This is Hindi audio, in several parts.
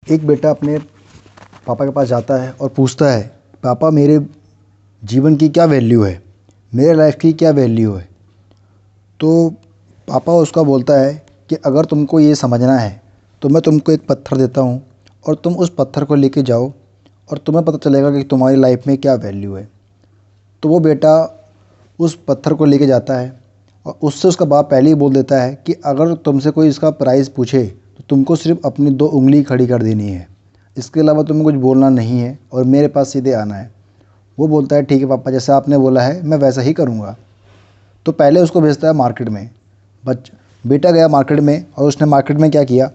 एक बेटा अपने पापा के पास जाता है और पूछता है, पापा मेरे जीवन की क्या वैल्यू है, मेरे लाइफ की क्या वैल्यू है। तो पापा उसका बोलता है कि अगर तुमको ये समझना है तो मैं तुमको एक पत्थर देता हूँ और तुम उस पत्थर को लेके जाओ और तुम्हें पता चलेगा कि तुम्हारी लाइफ में क्या वैल्यू है। तो वो बेटा उस पत्थर को लेके जाता है और उससे उसका बाप पहले ही बोल देता है कि अगर तुमसे कोई इसका प्राइस पूछे तो तुमको सिर्फ अपनी 2 उंगली खड़ी कर देनी है, इसके अलावा तुम्हें कुछ बोलना नहीं है और मेरे पास सीधे आना है। वो बोलता है ठीक है पापा, जैसा आपने बोला है मैं वैसा ही करूँगा। तो पहले उसको भेजता है मार्केट में। बेटा गया मार्केट में और उसने मार्केट में क्या किया,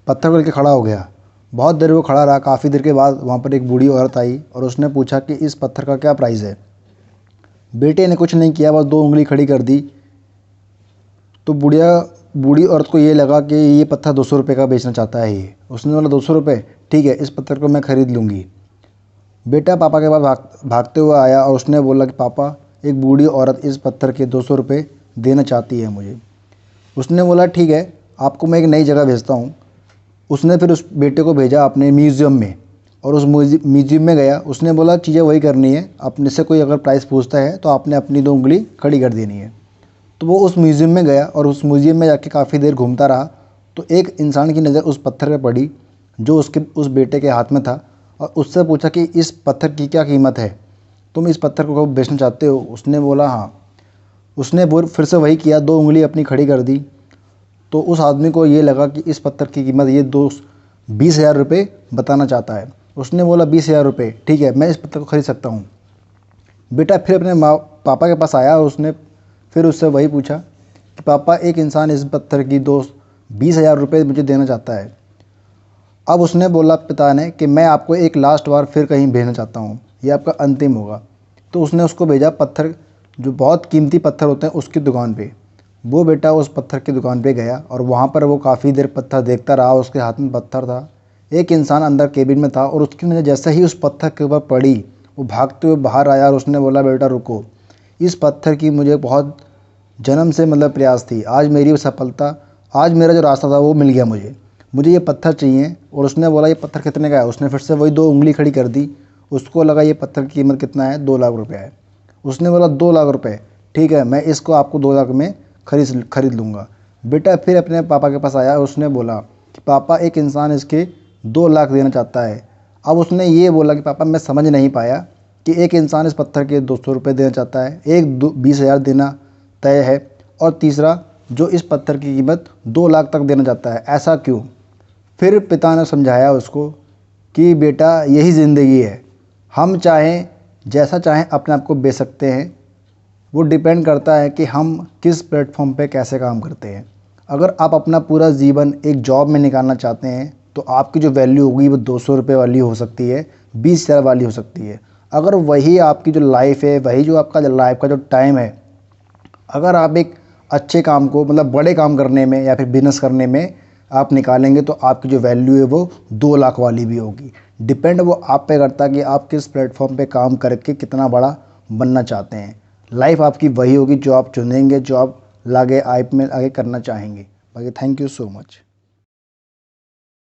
पत्थर को लेकर खड़ा हो गया। बहुत देर वो खड़ा रहा। काफ़ी देर के बाद वहाँ पर एक बूढ़ी औरत आई और उसने पूछा कि इस पत्थर का क्या प्राइस है। बेटे ने कुछ नहीं किया, बस 2 उंगली खड़ी कर दी। तो बूढ़ी औरत को ये लगा कि ये पत्थर 200 रुपये का बेचना चाहता है ये। उसने बोला 200 रुपये, ठीक है इस पत्थर को मैं ख़रीद लूँगी। बेटा पापा के पास भागते हुए आया और उसने बोला कि पापा एक बूढ़ी औरत इस पत्थर के 200 रुपये देना चाहती है मुझे। उसने बोला ठीक है आपको मैं एक नई जगह भेजता हूँ। उसने फिर उस बेटे को भेजा अपने म्यूज़ियम में और उस म्यूज़ियम में गया। उसने बोला चीज़ें वही करनी है, अपने से कोई अगर प्राइस पूछता है तो आपने अपनी 2 उंगली खड़ी कर देनी है। तो वो उस म्यूज़ियम में गया और उस म्यूज़ियम में जाके काफ़ी देर घूमता रहा। तो एक इंसान की नज़र उस पत्थर पे पड़ी जो उस बेटे के हाथ में था और उससे पूछा कि इस पत्थर की क्या कीमत है, तुम इस पत्थर को बेचना चाहते हो। उसने बोला हाँ। उसने फिर से वही किया, 2 उंगली अपनी खड़ी कर दी। तो उस आदमी को ये लगा कि इस पत्थर की कीमत ये 20,000 रुपये बताना चाहता है। उसने बोला 20,000 रुपये, ठीक है मैं इस पत्थर को खरीद सकता हूँ। बेटा फिर अपने पापा के पास आया और उसने फिर उससे वही पूछा कि पापा एक इंसान इस पत्थर की 20,000 रुपये मुझे देना चाहता है। अब उसने बोला पिता ने कि मैं आपको एक लास्ट बार फिर कहीं भेजना चाहता हूँ, ये आपका अंतिम होगा। तो उसने उसको भेजा पत्थर, जो बहुत कीमती पत्थर होते हैं उसकी दुकान पे। वो बेटा उस पत्थर की दुकान पे गया और वहाँ पर वो काफ़ी देर पत्थर देखता रहा। उसके हाथ में पत्थर था। एक इंसान अंदर केबिन में था और उसकी नज़र जैसे ही उस पत्थर के ऊपर पड़ी वो भागते हुए बाहर आया और उसने बोला बेटा रुको, इस पत्थर की मुझे बहुत जन्म से मतलब प्रयास थी, आज मेरी सफलता, आज मेरा जो रास्ता था वो मिल गया, मुझे ये पत्थर चाहिए। और उसने बोला ये पत्थर कितने का है। उसने फिर से वही 2 उंगली खड़ी कर दी। उसको लगा ये पत्थर की कीमत कितना है, 2 लाख रुपये है। उसने बोला 2 लाख रुपये, ठीक है मैं इसको आपको 2 लाख में खरीद लूँगा। बेटा फिर अपने पापा के पास आया और उसने बोला कि पापा एक इंसान इसके 2 लाख देना चाहता है। अब उसने ये बोला कि पापा मैं समझ नहीं पाया कि एक इंसान इस पत्थर के 200 रुपये देना चाहता है, एक 20,000 देना तय है और तीसरा जो इस पत्थर की कीमत 2 लाख तक देना चाहता है, ऐसा क्यों। फिर पिता ने समझाया उसको कि बेटा यही ज़िंदगी है, हम चाहें जैसा चाहें अपने आप को बेच सकते हैं। वो डिपेंड करता है कि हम किस प्लेटफॉर्म पे कैसे काम करते हैं। अगर आप अपना पूरा जीवन एक जॉब में निकालना चाहते हैं तो आपकी जो वैल्यू होगी वो 200 रुपये वाली हो सकती है, 20,000 वाली हो सकती है। अगर वही आपकी जो लाइफ है, वही जो आपका लाइफ का जो टाइम है, अगर आप एक अच्छे काम को मतलब बड़े काम करने में या फिर बिजनेस करने में आप निकालेंगे तो आपकी जो वैल्यू है वो 2 लाख वाली भी होगी। डिपेंड वो आप पे करता है कि आप किस प्लेटफॉर्म पे काम करके कितना बड़ा बनना चाहते हैं। लाइफ आपकी वही होगी जो आप चुनेंगे, जो आप आगे करना चाहेंगे। बाकी थैंक यू सो मच।